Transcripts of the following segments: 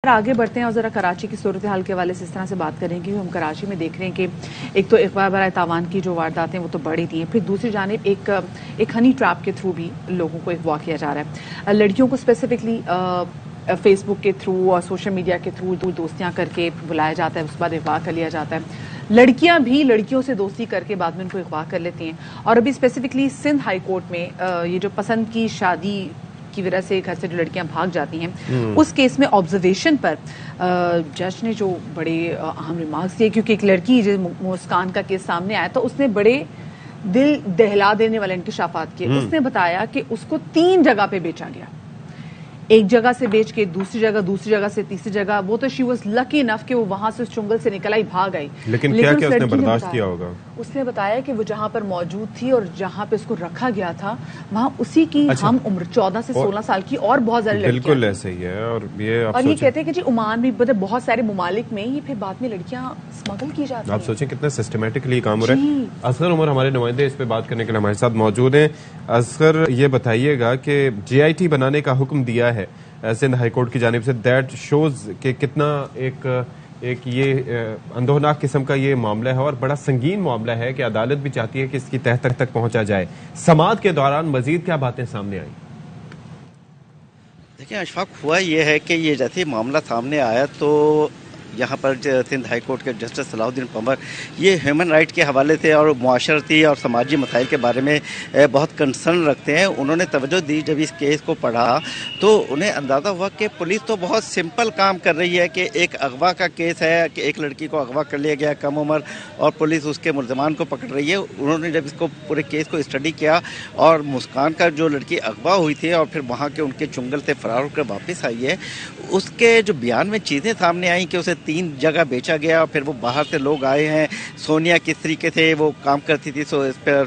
آگے بڑھتے ہیں اور ذرا کراچی کی صورتحال کے حوالے سے اس طرح سے بات کریں کہ ہم کراچی میں دیکھ رہے ہیں کہ ایک تو اغوا برائے تاوان کی جو وارداتیں وہ تو بڑھ رہی ہیں، پھر دوسری جانب ایک ہنی ٹریپ کے تھرو بھی لوگوں کو اغوا کیا جا رہا ہے. لڑکیوں کو اسپیسیفکلی فیس بک کے تھرو اور سوشل میڈیا کے تھرو دوستیاں کر کے بلایا جاتا ہے، اس کے بعد اغوا کر لیا جاتا ہے. لڑکیاں بھی لڑکیوں سے دوستی کر کے بعد میں ان کو اغوا کر لیتی ہیں. اور ابھی اسپیسیفکلی سندھ ہائی کورٹ میں یہ جو پسند کی شادی کی وجہ سے گھر سے جو لڑکیاں بھاگ جاتی ہیں اس کیس میں آبزرویشن پر جج نے جو بڑے اہم ریمارکس دیے، کیونکہ ایک لڑکی جو مسکان کا کیس سامنے آیا تو اس نے بڑے دل دہلا دینے والے انکشافات کیے. اس نے بتایا کہ اس کو 3 جگہ پہ بیچا گیا، ایک جگہ سے بیچ کے دوسری جگہ سے تیسری جگہ. وہ تو شی واز لکی انف کہ وہ وہاں سے اس چنگل سے نکل آئی، بھاگ آئی. لیکن کیا اس نے برداشت کیا ہوگا؟ اس نے بتایا کہ وہ جہاں پر موجود تھی اور جہاں پہ اس کو رکھا گیا تھا وہاں اسی کی ہم عمر 14 سے 16 سال کی اور بہت ساری لڑکیاں. بالکل ایسے ہی ہے. اور یہ کہتے ہیں کہ جی عمان بھی بہت سارے ممالک میں یہ پھر بعد میں لڑکیاں اسمگل کی جاتی ہیں. آپ سوچیں کتنا سسٹمیٹکلی کام ہو رہا ہے. اصغر عمر ہمارے نمائندے اس پہ بات کرنے کے لیے ہمارے ساتھ موجود ہیں. اصغر، یہ بتائیے گا کہ GIT بنانے کا حکم دیا ہے سندھ ہائی کورٹ کی جانب سے، دیٹ شوز کہ کتنا ایک یہ اندوہناک قسم کا یہ معاملہ ہے اور بڑا سنگین معاملہ ہے کہ عدالت بھی چاہتی ہے کہ اس کی تہ تک پہنچا جائے. سماعت کے دوران مزید کیا باتیں سامنے آئیں؟ دیکھیں اشفاق، ہوا یہ ہے کہ یہ جیسے معاملہ سامنے آیا تو یہاں پر سندھ ہائی کورٹ کے جسٹس صلاح الدین پمر یہ ہیومن رائٹ کے حوالے سے اور معاشرتی اور سماجی مسائل کے بارے میں بہت کنسرن رکھتے ہیں. انہوں نے توجہ دی جب اس کیس کو پڑھا تو انہیں اندازہ ہوا کہ پولیس تو بہت سمپل کام کر رہی ہے کہ ایک اغوا کا کیس ہے کہ ایک لڑکی کو اغوا کر لیا گیا کم عمر اور پولیس اس کے ملزمان کو پکڑ رہی ہے. انہوں نے جب اس کو پورے کیس کو اسٹڈی کیا اور مسکان کا جو لڑکی اغوا ہوئی تھی اور پھر وہاں کے ان کے چنگل سے فرار ہو کر واپس آئی ہے، اس کے جو بیان میں چیزیں سامنے آئیں کہ اسے 3 جگہ بیچا گیا اور پھر وہ باہر سے لوگ آئے ہیں. سونیا کس طریقے سے وہ کام کرتی تھی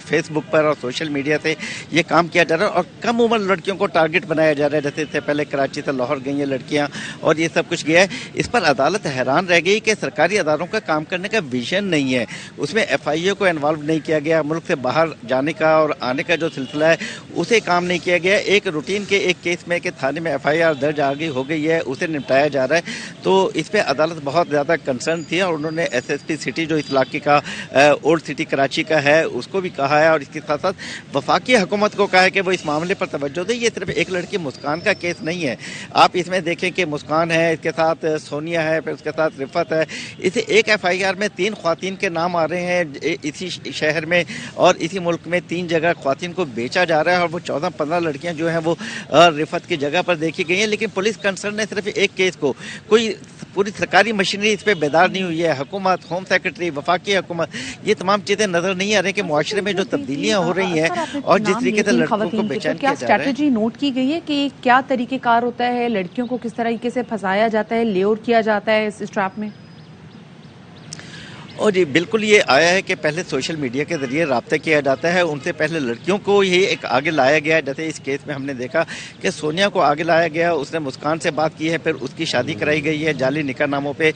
فیس بک پر اور سوشل میڈیا سے یہ کام کیا جا رہا ہے اور کم عمر لڑکیوں کو ٹارگٹ بنایا جا رہا ہے. جیسے اس سے پہلے کراچی سے لاہور گئی ہیں لڑکیاں اور یہ سب کچھ گیا ہے. اس پر عدالت حیران رہ گئی کہ سرکاری اداروں کا کام کرنے کا ویژن نہیں ہے. اس میں FIA کو انوالو نہیں کیا گیا، ملک سے باہر جانے کا اور آنے کا جو سلسلہ ہے اسے کام نہیں کیا گیا. ایک روٹین کے ایک کیس میں کہ تھانے میں FIR درج ہو گئی ہے اسے نپٹایا جا رہا ہے. تو اس پہ عدالت بہت زیادہ کنسرن تھی اور انہوں نے SSP سٹی جو اس علاقے کا اولڈ سٹی کراچی کا ہے اس کو بھی کہا ہے اور اس کے ساتھ ساتھ وفاقی حکومت کو کہا ہے کہ وہ اس معاملے پر توجہ دے. یہ صرف ایک لڑکی مسکان کا کیس نہیں ہے. آپ اس میں دیکھیں کہ مسکان ہے، اس کے ساتھ سونیا ہے، پھر اس کے ساتھ رفت ہے. اسے ایک FIR میں 3 خواتین کے نام آ رہے ہیں اسی شہر میں اور اسی ملک میں 3 جگہ خواتین کو بیچا جا رہا ہے اور وہ 14-15 لڑکیاں جو ہیں وہ رفت کی جگہ پر دیکھی گئی ہیں. لیکن پولیس کنسرن ہے صرف ایک کیس کو، کوئی پوری سرکاری مشینری اس پہ بیدار نہیں ہوئی ہے. حکومت، ہوم سیکرٹری، وفاقی حکومت، یہ تمام چیزیں نظر نہیں آ رہی کہ معاشرے میں جو تبدیلیاں ہو رہی ہیں اور جس طریقے سے لڑکیوں کو بیچین کیا جا رہا ہے. اسٹریٹجی نوٹ کی گئی ہے کہ کیا طریقہ کار ہوتا ہے، لڑکیوں کو کس طریقے سے پھنسایا جاتا ہے، لیور کیا جاتا ہے اس ٹریپ میں؟ اور جی بالکل یہ آیا ہے کہ پہلے سوشل میڈیا کے ذریعے رابطہ کیا جاتا ہے، ان سے پہلے لڑکیوں کو یہ ایک آگے لایا گیا ہے. جیسے اس کیس میں ہم نے دیکھا کہ سونیا کو آگے لایا گیا، اس نے مسکان سے بات کی ہے، پھر اس کی شادی کرائی گئی ہے، جعلی نکاح ناموں پہ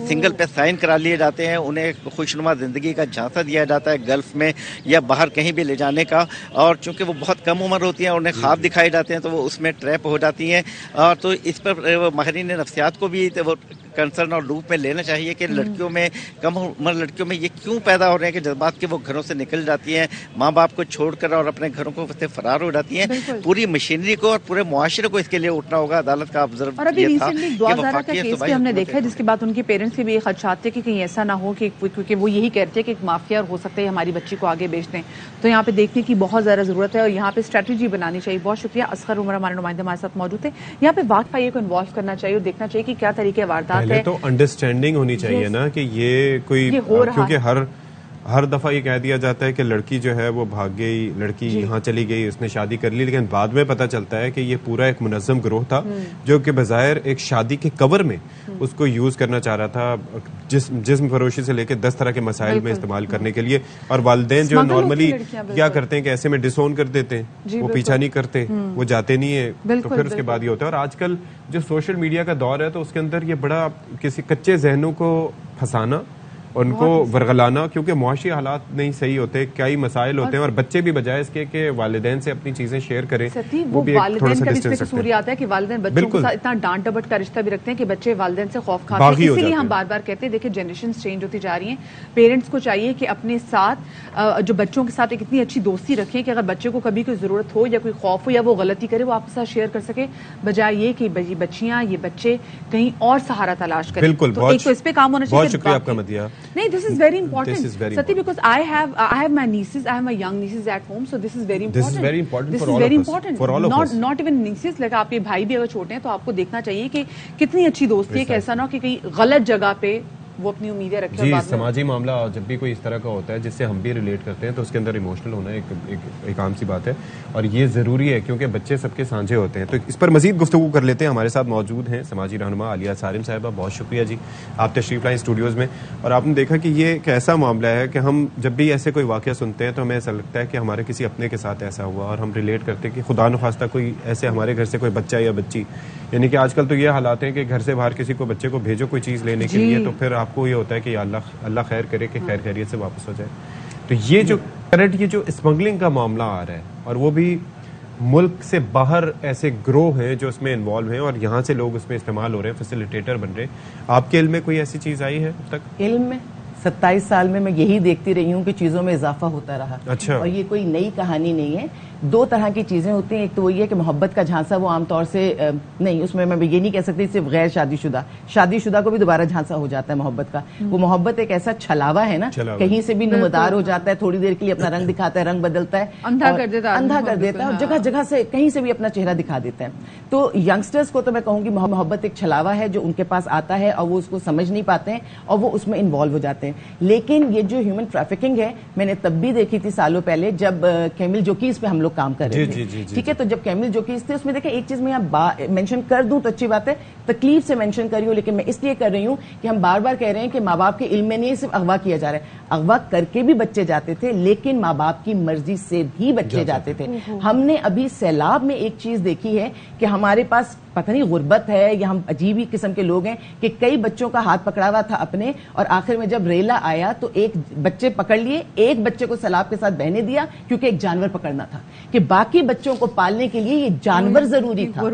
سنگل پہ سائن کرا لیے جاتے ہیں، انہیں خوشنما زندگی کا جھانسا دیا جاتا ہے گلف میں یا باہر کہیں بھی لے جانے کا. اور چونکہ وہ بہت کم عمر ہوتی ہیں اور انہیں خواب دکھائے جاتے ہیں تو وہ اس میں ٹریپ ہو جاتی ہیں. اور تو اس پر ماہرین نفسیات کو بھی وہ کنسرن اور لوپ میں لینا چاہیے کہ لڑکیوں میں، کم عمر لڑکیوں میں یہ کیوں پیدا ہو رہے ہیں کہ جذبات کے وہ گھروں سے نکل جاتی ہیں، ماں باپ کو چھوڑ کر اور اپنے گھروں کو سے فرار ہو جاتی ہیں. پوری مشینری کو اور پورے معاشرے کو اس کے لیے اٹھنا ہوگا. عدالت کا آبزرو اور ابھی یہ تھا ریسنٹلی دوازارہ کا کیس بھی ہم نے دیکھا ہے جس کے بعد ان کے پیرنٹس کے بھی خدشات تھے کہ کہیں ایسا نہ ہو کہ کیونکہ وہ یہی کہتے ہیں کہ ایک مافیا ہو سکتا ہے ہماری بچی کو آگے بیچ دیں. تو یہاں پہ دیکھنے کی بہت زیادہ ضرورت ہے اور یہاں پہ اسٹریٹجی بنانی چاہیے. بہت شکریہ. اصغر عمر ہمارے نمائندے ہمارے ساتھ موجود ہیں. یہاں پہ واقعہ کو انوالو کرنا چاہیے اور دیکھنا چاہیے کہ کیا طریقے واردات ہے. تو انڈرسٹینڈنگ ہونی چاہیے نا کہ یہ کوئی، کیونکہ ہر دفعہ یہ کہہ دیا جاتا ہے کہ لڑکی جو ہے وہ بھاگ گئی، لڑکی یہاں چلی گئی، اس نے شادی کر لی، لیکن بعد میں پتہ چلتا ہے کہ یہ پورا ایک منظم گروہ تھا جو کہ بظاہر ایک شادی کے کور میں اس کو یوز کرنا چاہ رہا تھا، جسم فروشی سے لے کے 10 طرح کے مسائل میں استعمال کرنے کے لیے. اور والدین جو نارملی کیا کرتے ہیں کہ ایسے میں ڈسون کر دیتے ہیں، وہ پیچھا نہیں کرتے، وہ جاتے نہیں ہیں، تو پھر اس کے بعد یہ ہوتا ہے. اور آج کل جو سوشل میڈیا کا دور ہے تو اس کے اندر یہ بڑا کسی کچے ذہنوں کو پھنسانا ان کو ورغلانا, کیونکہ معاشی حالات نہیں صحیح ہوتے, کئی مسائل ہوتے ہیں, اور بچے بھی بجائے اس کے کہ والدین سے اپنی چیزیں شیئر کریں, وہ بھی والدین کا بھی اس میں قصور آتا ہے کہ والدین بچوں کے ساتھ اتنا ڈانٹ ڈپٹ کا رشتہ بھی رکھتے ہیں کہ بچے والدین سے خوف کھاتے ہیں. اسی لیے ہم بار بار کہتے ہیں دیکھیں جنریشنز چینج ہوتی جا رہی ہیں, پیرنٹس کو چاہیے کہ اپنے ساتھ جو بچوں کے ساتھ ایک اتنی اچھی دوستی رکھیں کہ اگر بچے کو کبھی کوئی ضرورت ہو یا کوئی خوف ہو یا وہ غلطی کرے وہ آپ کے ساتھ شیئر کر سکے, بجائے یہ کہ یہ بچیاں یہ بچے کہیں اور سہارا تلاش کریں. بالکل, ایک تو اس پہ کام ہونا چاہیے. بہت شکریہ آپ کا مدیہ. نہیں, this is very important, Sati, because I have my nieces, I have my young nieces at home, so this is very important. This is very important this for is all very of us. important. For all of us. Not even nieces, like آپ کے بھائی بھی اگر چھوٹے ہیں تو آپ کو دیکھنا چاہیے کہ کتنی اچھی دوستی ہے, کہ ایسا نہ ہو کہ کہیں غلط جگہ پہ وہ اپنی امیدیں رکھے. جی, سماجی معاملہ جب بھی کوئی اس طرح کا ہوتا ہے جس سے ہم بھی ریلیٹ کرتے ہیں تو اس کے اندر ایموشنل ہونا ایک عام سی بات ہے, اور یہ ضروری ہے کیونکہ بچے سب کے سانجھے ہوتے ہیں. تو اس پر مزید گفتگو کر لیتے ہیں. ہمارے ساتھ موجود ہیں سماجی رہنما عالیہ سالم صاحبہ. بہت شکریہ جی, آپ تشریف لائیں اسٹوڈیوز میں. اور آپ نے دیکھا کہ یہ ایک ایسا معاملہ ہے کہ ہم جب بھی ایسے کوئی واقعہ سنتے ہیں تو ہمیں ایسا لگتا ہے کہ ہمارے کسی اپنے کے ساتھ ایسا ہوا, اور ہم ریلیٹ کرتے ہیں کہ خدا نخواستہ کوئی ایسے ہمارے گھر سے کوئی بچہ یا بچی, یعنی کہ آج کل تو یہ حالات ہیں کہ گھر سے باہر کسی کو بچے کو بھیجو کوئی چیز لینے کے لیے, تو پھر آپ کو یہ ہوتا ہے کہ اللہ خیر کرے کہ خیر خیریت سے واپس ہو جائے. تو یہ جو کرنٹ یہ جو اسمگلنگ کا معاملہ آ رہا ہے, اور وہ بھی ملک سے باہر ایسے گروہ ہیں جو اس میں انوالو ہیں, اور یہاں سے لوگ اس میں استعمال ہو رہے ہیں, فیسیلیٹیٹر بن رہے ہیں. آپ کے علم میں کوئی ایسی چیز آئی ہے اب تک؟ علم میں 27 سال میں یہی دیکھتی رہی ہوں کہ چیزوں میں اضافہ ہوتا رہا. اچھا. اور یہ کوئی نئی کہانی نہیں ہے. دو طرح کی چیزیں ہوتی ہیں. ایک تو وہ یہ کہ محبت کا جھانسا وہ عام طور سے نہیں, اس میں یہ نہیں کہہ سکتی صرف غیر شادی شدہ کو بھی دوبارہ جھانسا ہو جاتا ہے محبت کا. وہ محبت ایک ایسا چھلاوا ہے نا, کہیں سے بھی نمودار ہو جاتا ہے, تھوڑی دیر کے لیے اپنا رنگ دکھاتا ہے, رنگ بدلتا ہے, اندھا کر دیتا ہے, اور جگہ جگہ سے کہیں سے بھی اپنا چہرہ دکھا دیتا ہے. تو ینگسٹرز کو تو میں کہوں گی محبت ایک چھلاوا ہے جو ان کے پاس آتا ہے, اور وہ اس کو سمجھ نہیں پاتے ہیں اور وہ اس میں انوالو ہو جاتے ہیں. لیکن یہ جو ہیومن ٹریفکنگ ہے میں نے تب بھی دیکھی تھی سالوں پہلے جب کیمل جوکیز پہ ہم لوگ کام کر رہے تھے. ٹھیک ہے, تو جب کیمل جوکیز تھے اس میں دیکھیں ایک چیز میں یہاں مینشن کر دوں تو اچھی بات ہے, تکلیف سے مینشن کر رہی ہوں, لیکن میں اس لیے کر رہی ہوں کہ ہم بار بار کہہ رہے ہیں کہ ماں باپ کے علم میں نہیں صرف اغوا کیا جا رہا ہے. اغوا کر کے بھی بچے جاتے تھے, لیکن ماں باپ کی مرضی سے بھی بچے جاتے تھے. ہم نے ابھی سیلاب میں ایک چیز دیکھی ہے کہ ہمارے پاس پتہ نہیں غربت ہے یا ہم عجیب ہی قسم کے لوگ ہیں کہ کئی بچوں کا ہاتھ پکڑا ہوا تھا اپنے, اور آخر میں جب ریلا آیا تو ایک بچے پکڑ لیے, ایک بچے کو سیلاب کے ساتھ بہنے دیا کیونکہ ایک جانور پکڑنا تھا, کہ باقی بچوں کو پالنے کے لیے یہ جانور ضروری تھا.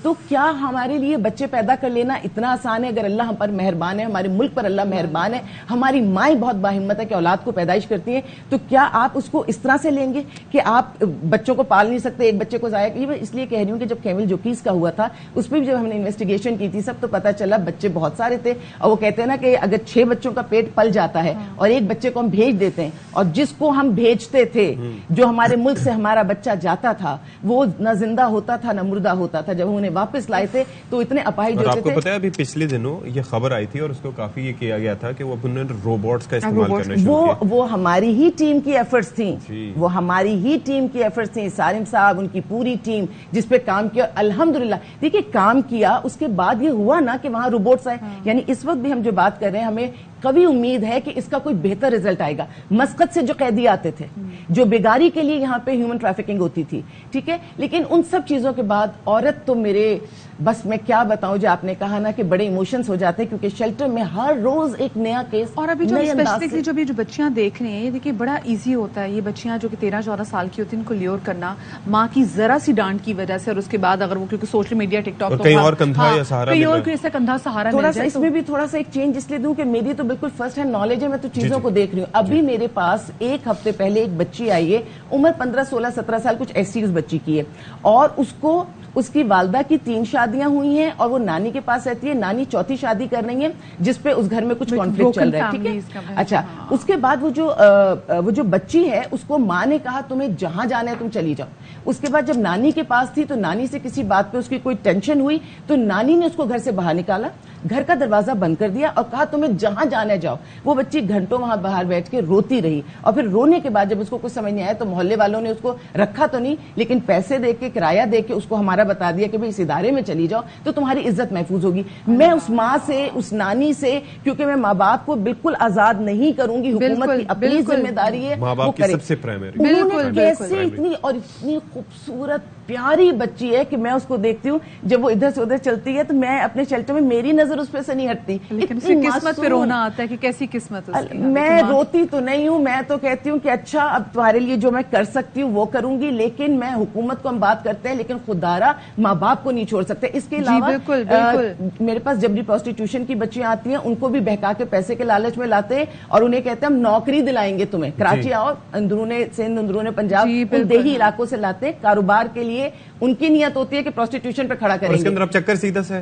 تو کیا ہمارے لیے بچے پیدا کر لینا اتنا آسان ہے؟ اگر اللہ ہم پر مہربان ہے, ہمارے ملک پر اللہ مہربان ہے, ہماری مائیں بہت باہمت ہے کہ اولاد کو پیدائش کرتی ہیں, تو کیا آپ اس کو اس طرح سے لیں گے کہ آپ بچوں کو پال نہیں سکتے, ایک بچے کو ضائع. اس لیے کہہ رہی ہوں کہ جب کیمل جوکیز کا ہوا تھا اس پہ بھی جب ہم نے انویسٹیگیشن کی تھی سب, تو پتا چلا بچے بہت سارے تھے, اور وہ کہتے ہیں نا کہ اگر 6 بچوں کا پیٹ پل جاتا ہے اور ایک بچے کو ہم بھیج دیتے ہیں, اور جس کو ہم بھیجتے تھے جو ہمارے ملک سے ہمارا بچہ جاتا تھا وہ نہ زندہ ہوتا تھا نہ مردہ ہوتا تھا. جب انہیں واپس لائے تھے تو اتنے اپاہج ہوتے تھے. آپ کو پتا ہے ابھی پچھلے دنوں یہ خبر آئی تھی اور اس کو کافی یہ کیا گیا تھا کہ وہ انہوں نے روبوٹس کا استعمال کرنا شروع کیا. وہ ہماری ہی ٹیم کی ایفرٹس تھیں, وہ ہماری ہی ٹیم کی ایفرٹس تھیں. سالم صاحب ان کی پوری ٹیم جس پہ کام کیا, الحمدللہ. دیکھیے کام کیا, اس کے بعد یہ ہوا نا کہ وہاں روبوٹس آئے. یعنی اس وقت بھی ہم جو بات کر رہے ہیں ہمیں قوی امید ہے کہ اس کا کوئی بہتر رزلٹ آئے گا. مسقط سے جو قیدی آتے تھے, جو بیگاری کے لیے یہاں پہ ہیومن ٹریفکنگ ہوتی تھی, ٹھیک ہے, لیکن ان سب چیزوں کے بعد عورت تو میرے بس میں کیا بتاؤں, جو آپ نے کہا نا کہ بڑے ایموشنز ہو جاتے ہیں کیونکہ شیلٹر میں ہر روز ایک نیا کیس. اور ابھی جو اسپیسیفکلی جو بچیاں دیکھ رہے ہیں, یہ دیکھیے بڑا ایزی ہوتا ہے. یہ بچیاں جو کہ 13-14 سال کی ہوتی ہیں, ان کو لیور کرنا ماں کی ذرا سی ڈانٹ کی وجہ سے, اور اس کے بعد اگر وہ کیونکہ سوشل میڈیا ٹک ٹاک کہیں اور کندھا یا سہارا کہیں اور کسی کندھا سہارا تھوڑا سا اس میں بھی تھوڑا سا ایک چینج اس لیے دوں کہ میری تو بالکل فرسٹ ہینڈ نالج ہے, میں تو چیزوں کو دیکھ رہی ہوں. ابھی میرے پاس ایک ہفتے پہلے ایک بچی آئی ہے, عمر 15, 16, 17 سال کچھ ایسی اس بچی کی ہے, اور اس کو اس کی والدہ کی 3 شادیاں ہوئی ہیں اور وہ نانی کے پاس رہتی ہے. نانی 4تھی شادی کر رہی ہے جس پہ اس گھر میں کچھ کانفلکٹ چل رہا ہے, ٹھیک ہے. اچھا, اس کے بعد وہ جو بچی ہے اس کو ماں نے کہا تمہیں جہاں جانا ہے تم چلی جاؤ. اس کے بعد جب نانی کے پاس تھی تو نانی سے کسی بات پہ اس کی کوئی ٹینشن ہوئی تو نانی نے اس کو گھر سے باہر نکالا, گھر کا دروازہ بند کر دیا اور کہا تمہیں جہاں جانا ہے جاؤ. وہ بچی گھنٹوں وہاں باہر بیٹھ کے روتی رہی, اور پھر رونے کے بعد جب اس کو کچھ سمجھ نہیں آیا تو محلے والوں نے اس کو رکھا تو نہیں, لیکن پیسے دے کے, کرایہ دے کے اس کو ہمارا بتا دیا کہ بھئی اس ادارے میں چلی جاؤ تو تمہاری عزت محفوظ ہوگی. میں اس ماں سے, اس نانی سے, کیونکہ میں ماں باپ کو بالکل آزاد نہیں کروں گی, حکومت کی اپنی ذمہ داری ہے وہ کرے. سب سے پرائمری انہوں نے کیسے اتنی خوبصورت پیاری بچی ہے کہ میں اس کو دیکھتی ہوں جب وہ ادھر سے ادھر چلتی ہے تو میں اپنے شیلٹر میں میری نظر اس پہ سے نہیں ہٹتی. لیکن اس کی قسمت پہ رونا آتا ہے کہ کیسی قسمت اس کی. میں روتی تو نہیں ہوں, میں تو کہتی ہوں کہ اچھا اب تمہارے لیے جو میں کر سکتی ہوں وہ کروں گی, لیکن میں حکومت کو ہم بات کرتے ہیں لیکن خدارا ماں باپ کو نہیں چھوڑ سکتے. اس کے علاوہ میرے پاس جبری پروسٹیٹیوشن کی بچیاں آتی ہیں, ان کو بھی بہکا کے پیسے کے لالچ میں لاتے ہیں اور انہیں کہتے ہیں ہم نوکری دلائیں گے تمہیں, کراچی آؤ, اندرون سندھ اندرون پنجاب ان دیہی علاقوں سے لاتے ہیں کاروبار کے لیے. ان کی نیت ہوتی ہے کہ پروسٹیٹیوشن پہ کھڑا کریں گے. اس کے اندر اب چکر سیدھا سے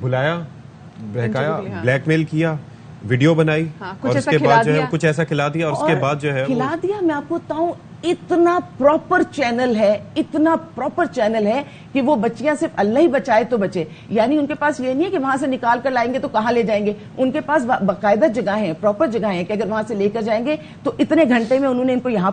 بلایا, بہکایا, بلیک میل کیا, ویڈیو بنائی اور اس کے بعد جو ہے کچھ ایسا کھلا دیا اور اس کے بعد جو ہے کھلا دیا. میں آپ کو بتاؤں اتنا پراپر چینل ہے, اتنا پراپر چینل ہے کہ وہ بچیاں صرف اللہ ہی بچائے تو بچے. یعنی ان کے پاس یہ نہیں ہے کہ وہاں سے نکال کر لائیں گے تو کہاں لے جائیں گے. ان کے پاس باقاعدہ جگہیں ہیں, پراپر جگہیں ہیں کہ اگر وہاں سے لے کر جائیں گے تو اتنے گھنٹے میں انہوں نے ان کو یہاں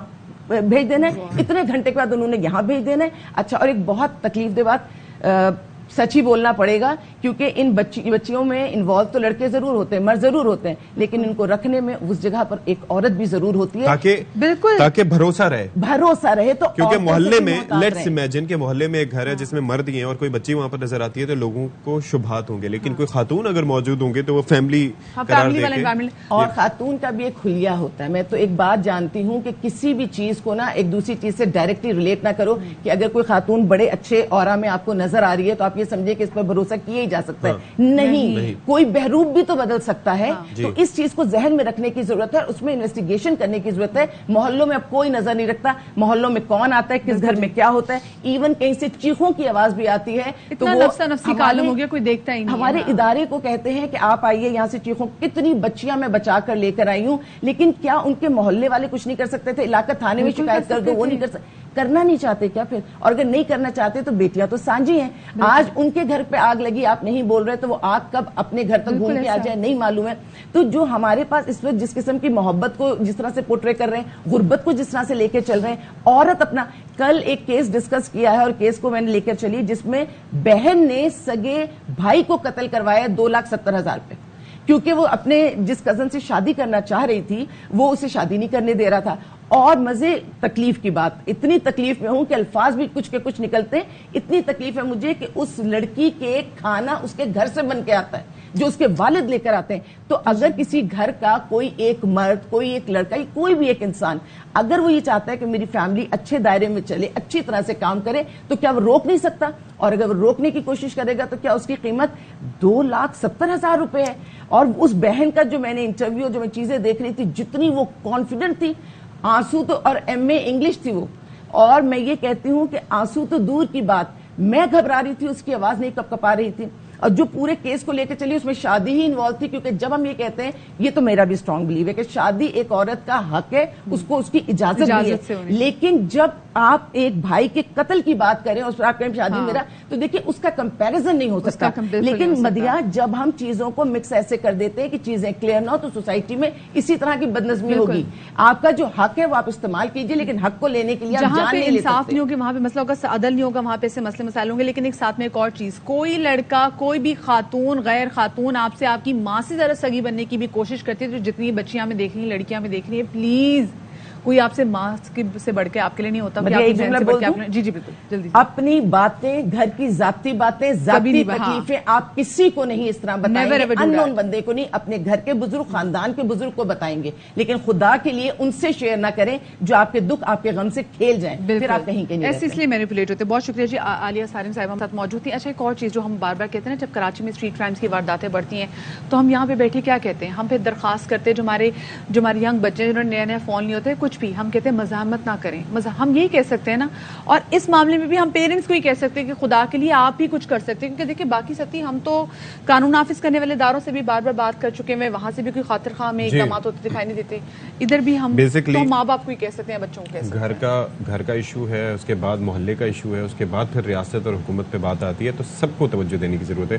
بھیج دینا ہے, اتنے گھنٹے کے بعد انہوں نے یہاں بھیج دینا ہے. اچھا, اور ایک بہت تکلیف دہ بات, سچ ہی بولنا پڑے گا کیونکہ ان بچیوں میں انوالو تو لڑکے ضرور ہوتے ہیں, مرد ضرور ہوتے ہیں, لیکن ان کو رکھنے میں اس جگہ پر ایک عورت بھی ضرور ہوتی ہے بالکل تاکہ بھروسہ رہے. تو کیونکہ محلے میں لیٹس امیجن کہ محلے میں ایک گھر ہے جس میں مرد ہی ہیں اور کوئی بچی وہاں پر نظر آتی ہے تو لوگوں کو شبہات ہوں گے, لیکن کوئی خاتون اگر موجود ہوں گے تو وہ فیملی قرار دے کے. اور خاتون کا بھی ایک خلیہ ہوتا ہے. میں تو ایک بات جانتی ہوں کہ کسی بھی چیز کو نا ایک دوسری چیز سے ڈائریکٹلی ریلیٹ نہ کرو کہ اگر کوئی خاتون بڑے اچھے اورا میں آپ کو نظر آ رہی ہے تو آپ یہ سمجھے کہ اس پر بھروسہ کیا ہی جا سکتا ہے. نہیں, کوئی بہروپ بھی تو بدل سکتا ہے. تو اس چیز کو ذہن میں رکھنے کی ضرورت ہے, اس میں انویسٹیگیشن کرنے کی ضرورت ہے. محلوں میں اب کوئی نظر نہیں رکھتا محلوں میں کون آتا ہے, کس گھر میں کیا ہوتا ہے. ایون کہیں سے چیخوں کی آواز بھی آتی ہے تو وہ نفسی کالم ہو گیا, کوئی دیکھتا ہی نہیں. ہمارے ادارے کو کہتے ہیں کہ آپ آئیے یہاں سے چیخوں. کتنی بچیاں میں بچا کر لے کر آئی ہوں, لیکن کیا ان کے محلے والے کچھ نہیں کر سکتے تھے؟ علاقہ تھانے میں شکایت کر دو, وہ نہیں کر سکتے, کرنا نہیں چاہتے کیا پھر؟ اور اگر نہیں کرنا چاہتے تو بیٹیاں تو سانجی ہیں. آج ان کے گھر پہ آگ لگی, آپ نہیں بول رہے تو وہ آگ کب اپنے گھر تک گھوم کے آ جائے نہیں معلوم ہے. تو جو ہمارے پاس اس وقت جس قسم کی محبت کو جس طرح سے پورٹرے کر رہے ہیں, غربت کو جس طرح سے لے کے چل رہے ہیں, عورت اپنا کل ایک کیس ڈسکس کیا ہے اور کیس کو میں نے لے کر چلی جس میں بہن نے سگے بھائی کو قتل کروایا 2,70,000 پہ, کیونکہ وہ اپنے جس کزن سے شادی کرنا چاہ رہی تھی وہ اسے شادی نہیں کرنے دے رہا تھا. اور مزے تکلیف کی بات, اتنی تکلیف میں ہوں کہ الفاظ بھی کچھ کے کچھ نکلتے. اتنی تکلیف ہے مجھے کہ اس لڑکی کے کھانا اس کے گھر سے بن کے آتا ہے جو اس کے والد لے کر آتے ہیں. تو اگر کسی گھر کا کوئی ایک مرد, کوئی ایک لڑکا, کوئی بھی ایک انسان اگر وہ یہ چاہتا ہے کہ میری فیملی اچھے دائرے میں چلے, اچھی طرح سے کام کرے, تو کیا وہ روک نہیں سکتا؟ اور اگر وہ روکنے کی کوشش کرے گا تو کیا اس کی قیمت 2,70,000 روپے ہے. اور اس بہن کا جو میں نے انٹرویو, جو میں چیزیں دیکھ رہی تھی, جتنی وہ کانفیڈنٹ تھی, آنسو تو, اور MA انگلش تھی وہ, اور میں یہ کہتی ہوں کہ آنسو تو دور کی بات, میں گھبرا رہی تھی, اس کی آواز نہیں کپکپا رہی تھی. اور جو پورے کیس کو لے کے چلی اس میں شادی ہی انوالو تھی, کیونکہ جب ہم یہ کہتے ہیں, یہ تو میرا بھی اسٹرانگ بلیو ہے کہ شادی ایک عورت کا حق ہے, اس کو اس کی اجازت بھی ہے. لیکن جب آپ ایک بھائی کے قتل کی بات کریں اور آپ کہیں شادی میرا, تو دیکھیں اس کا کمپیریزن نہیں ہو سکتا. لیکن مدیہ, جب ہم چیزوں کو مکس ایسے کر دیتے ہیں کہ چیزیں کلیئر نہ ہو تو سوسائٹی میں اسی طرح کی بدنظمی ہوگی. آپ کا جو حق ہے وہ آپ استعمال کیجئے, لیکن حق کو لینے کے لیے جہاں پہ انصاف نہیں ہوگا وہاں پہ مسئلہ ہوگا, عدل نہیں ہوگا وہاں پہ ایسے مسئلے مسائل ہوں گے. لیکن ایک ساتھ میں ایک اور چیز, کوئی لڑکا, کوئی بھی خاتون, غیر خاتون آپ سے آپ کی ماں سے ذرا سگی بننے کی بھی کوشش کرتی ہے, جو جتنی بچیاں میں دیکھ رہی ہیں, لڑکیاں میں دیکھ رہی ہیں, پلیز کوئی آپ سے ماں سے بڑھ کے آپ کے لیے نہیں ہوتا. جی جی بالکل, جلدی. اپنی باتیں, گھر کی ذاتی باتیں, ذاتی تکلیفیں آپ کسی کو نہیں اس طرح بتائیں گے, ان نون بندے کو نہیں, اپنے گھر کے بزرگ, خاندان کے بزرگ کو بتائیں گے, لیکن خدا کے لیے ان سے شیئر نہ کریں جو آپ کے دکھ, آپ کے غم سے کھیل جائیں, پھر آپ کہیں کے نہیں ایسے اس لیے مینیپولیٹ ہوتے. بہت شکریہ جی. عالیہ سارم صاحب ہم ساتھ موجود تھی. اچھا, ایک اور چیز جو ہم بار بار کہتے ہیں نا, جب کراچی میں اسٹریٹ کرائمز کی وارداتیں بڑھتی ہیں تو ہم یہاں پہ بیٹھے کیا کہتے ہیں, ہم پھر درخواست کرتے ہیں جو ہمارے ینگ بچے جنہوں نے نیا فون نہیں ہوتے, کچھ بھی ہم کہتے ہیں مزاحمت نہ کریں. ہم یہی کہہ سکتے ہیں نا. اور اس معاملے میں بھی ہم پیرنٹس کو ہی کہہ سکتے ہیں کہ خدا کے لیے آپ ہی کچھ کر سکتے ہیں, کیونکہ دیکھیں باقی ستی ہم تو قانون نافذ کرنے والے اداروں سے بھی بار بار بات کر چکے ہیں, وہاں سے بھی کوئی خاطر خواہ میں اقدامات ہوتے دکھائی نہیں دیتے. ادھر بھی ہم تو ماں باپ کو ہی کہہ سکتے ہیں, بچوں کو کہہ سکتے ہیں. گھر کا ایشو ہے, اس کے بعد محلے کا ایشو ہے, اس کے بعد پھر ریاست اور حکومت پہ بات آتی ہے, تو سب کو توجہ دینے کی ضرورت ہے.